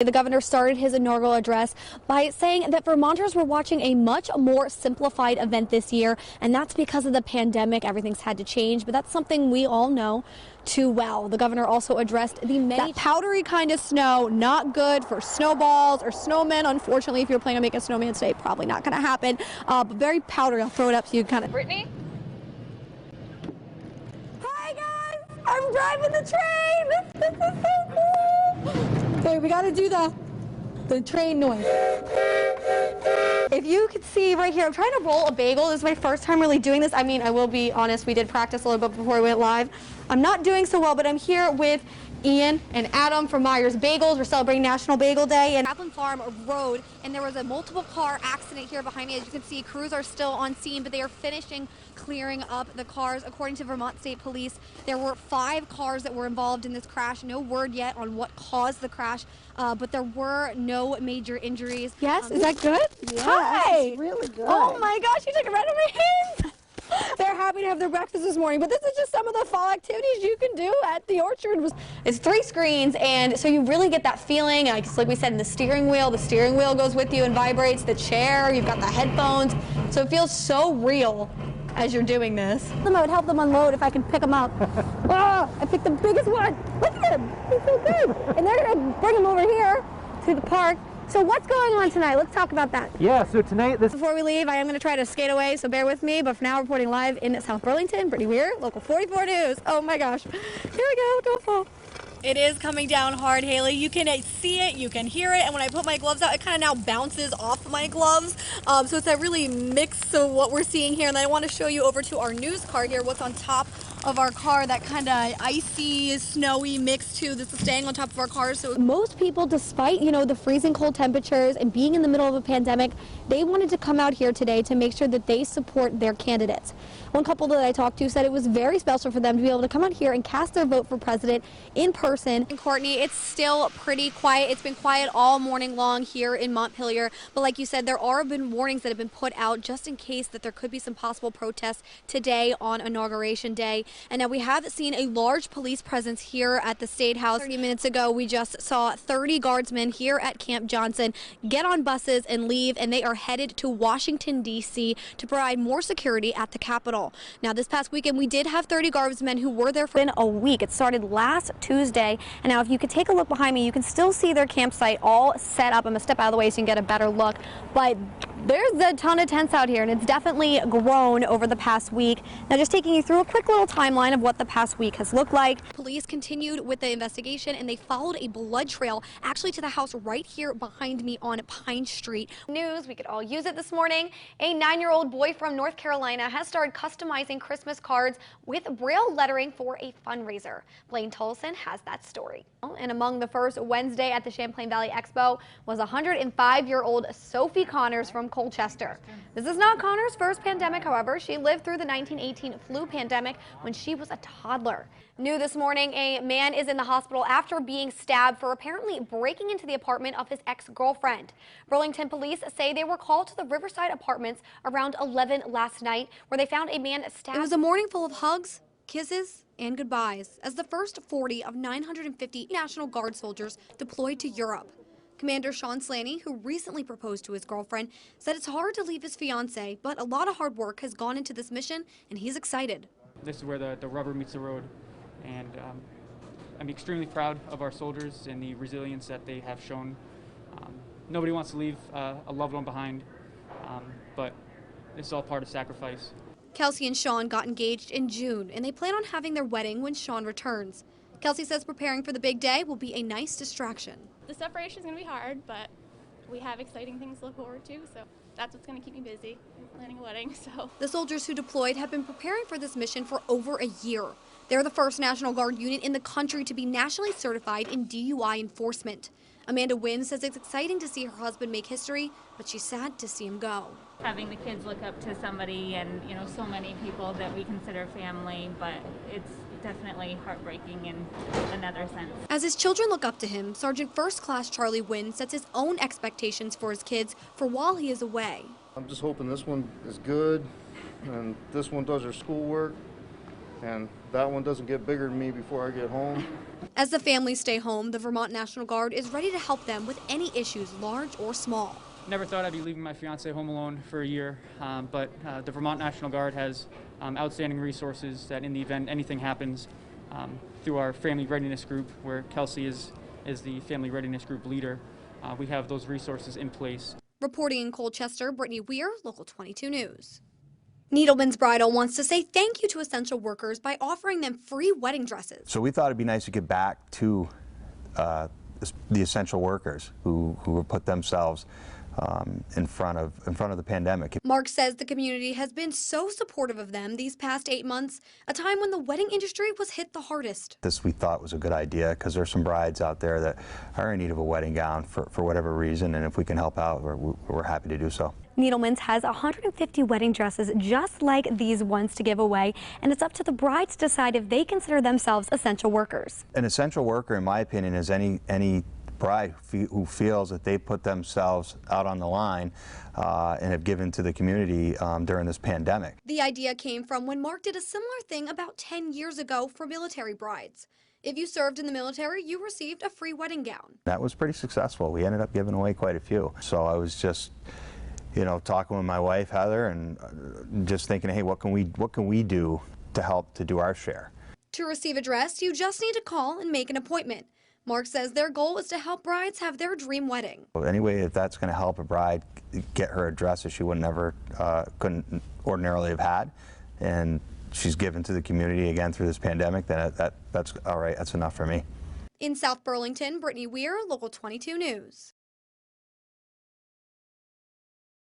The governor started his inaugural address by saying that Vermonters were watching a much more simplified event this year, and that's because of the pandemic. Everything's had to change, but that's something we all know too well. The governor also addressed that powdery kind of snow, not good for snowballs or snowmen. Unfortunately, if you're planning on making a snowman today, probably not going to happen, but very powdery. I'll throw it up so you kind of... Brittany? Hi, guys! I'm driving the train! This is so cool! Okay, we gotta do the train noise. If you could see right here, I'm trying to roll a bagel. This is my first time really doing this. I mean, I will be honest, we did practice a little bit before we went live. I'm not doing so well, but I'm here with Ian and Adam from Myers Bagels. We're celebrating National Bagel Day and Kaplan Farm Road, and there was a multiple car accident here behind me. As you can see, crews are still on scene, but they are finishing clearing up the cars. According to Vermont State Police, there were 5 cars that were involved in this crash. No word yet on what caused the crash, but there were no major injuries. Yes, is that good? Yeah, hi. It's really good. Oh my gosh, you took it right out of my hands. They're happy to have their breakfast this morning, but this is just some of the fall activities you can do at the orchard. It's 3 screens, and so you really get that feeling, like we said, in the steering wheel goes with you and vibrates, the chair, you've got the headphones, so it feels so real as you're doing this. I would help them unload if I can pick them up. Oh, I picked the biggest one. Look at him, he's so good. And they're gonna bring him over here to the park. So what's going on tonight? Let's talk about that. Yeah, so tonight Before we leave, I am going to try to skate away, so bear with me. But for now, reporting live in South Burlington, Brittany Weir, Local 44 News. Oh my gosh. Here we go, don't fall. It is coming down hard, Haley. You can see it, you can hear it, and when I put my gloves out, it kind of now bounces off my gloves. So it's a really mix of what we're seeing here. And then I want to show you over to our news car here, what's on top of our car, that kind of icy, snowy mix too. This is staying on top of our cars. So most people, despite, the freezing cold temperatures and being in the middle of a pandemic, they wanted to come out here today to make sure that they support their candidates. One couple that I talked to said it was very special for them to be able to come out here and cast their vote for president in person. And Courtney, it's still pretty quiet. It's been quiet all morning long here in Montpelier. But like you said, there are been warnings that have been put out just in case that there could be some possible protests today on Inauguration Day. And now we have seen a large police presence here at the State House. 30 minutes ago, we just saw 30 guardsmen here at Camp Johnson get on buses and leave, and they are headed to Washington, D.C. to provide more security at the Capitol. Now, this past weekend, we did have 30 guardsmen who were there for a week. It started last Tuesday, and now if you could take a look behind me, you can still see their campsite all set up. I'm going to step out of the way so you can get a better look, but there's a ton of tents out here, and it's definitely grown over the past week. Now, just taking you through a quick little timeline of what the past week has looked like. Police continued with the investigation, and they followed a blood trail actually to the house right here behind me on Pine Street. News, we could all use it this morning. A 9-year-old boy from North Carolina has started customizing Christmas cards with Braille lettering for a fundraiser. Blaine Tolson has that story. And among the first Wednesday at the Champlain Valley Expo was 105-year-old Sophie Connors from Colchester. This is not Connors' first pandemic, however. She lived through the 1918 flu pandemic when she was a toddler. New this morning, a man is in the hospital after being stabbed for apparently breaking into the apartment of his ex-girlfriend. Burlington police say they were called to the Riverside Apartments around 11 last night, where they found a man stabbed. It was a morning full of hugs, kisses, and goodbyes as the first 40 of 950 National Guard soldiers deployed to Europe. Commander Sean Slaney, who recently proposed to his girlfriend, said it's hard to leave his fiancée, but a lot of hard work has gone into this mission, and he's excited. This is where the rubber meets the road, and I'm extremely proud of our soldiers and the resilience that they have shown. Nobody wants to leave a loved one behind, but it's all part of sacrifice. Kelsey and Sean got engaged in June, and they plan on having their wedding when Sean returns. Kelsey says preparing for the big day will be a nice distraction. The separation is going to be hard, but we have exciting things to look forward to, so that's what's going to keep me busy, planning a wedding. So the soldiers who deployed have been preparing for this mission for over a year. They're the first National Guard unit in the country to be nationally certified in DUI enforcement. Amanda Wynn says it's exciting to see her husband make history, but she's sad to see him go. Having the kids look up to somebody and, so many people that we consider family, but it's definitely heartbreaking in another sense. As his children look up to him, Sergeant First Class Charlie Wynn sets his own expectations for his kids for while he is away. I'm just hoping this one is good and this one does her schoolwork and that one doesn't get bigger than me before I get home. As the families stay home, the Vermont National Guard is ready to help them with any issues, large or small. Never thought I'd be leaving my fiance home alone for a year, but the Vermont National Guard has outstanding resources that in the event anything happens, through our family readiness group, where Kelsey is the family readiness group leader, we have those resources in place. Reporting in Colchester, Brittany Weir, Local 22 News. Needleman's Bridal wants to say thank you to essential workers by offering them free wedding dresses. So we thought it'd be nice to give back to the essential workers who put themselves in front of the pandemic. Mark says the community has been so supportive of them these past 8 months, a time when the wedding industry was hit the hardest. This we thought was a good idea because there's some brides out there that are in need of a wedding gown for whatever reason, and if we can help out, we're happy to do so. Needleman's has 150 wedding dresses just like these ones to give away, and it's up to the brides to decide if they consider themselves essential workers. An essential worker, in my opinion, is any bride who feels that they put themselves out on the line and have given to the community during this pandemic. The idea came from when Mark did a similar thing about 10 years ago for military brides. If you served in the military, you received a free wedding gown. That was pretty successful. We ended up giving away quite a few. So I was just, talking with my wife, Heather, and just thinking, hey, what can we do to help to do our share? To receive a dress, you just need to call and make an appointment. Mark says their goal is to help brides have their dream wedding. Anyway, if that's going to help a bride get her a dress that she couldn't ordinarily have had, and she's given to the community again through this pandemic, then that's all right. That's enough for me. In South Burlington, Brittany Weir, Local 22 News.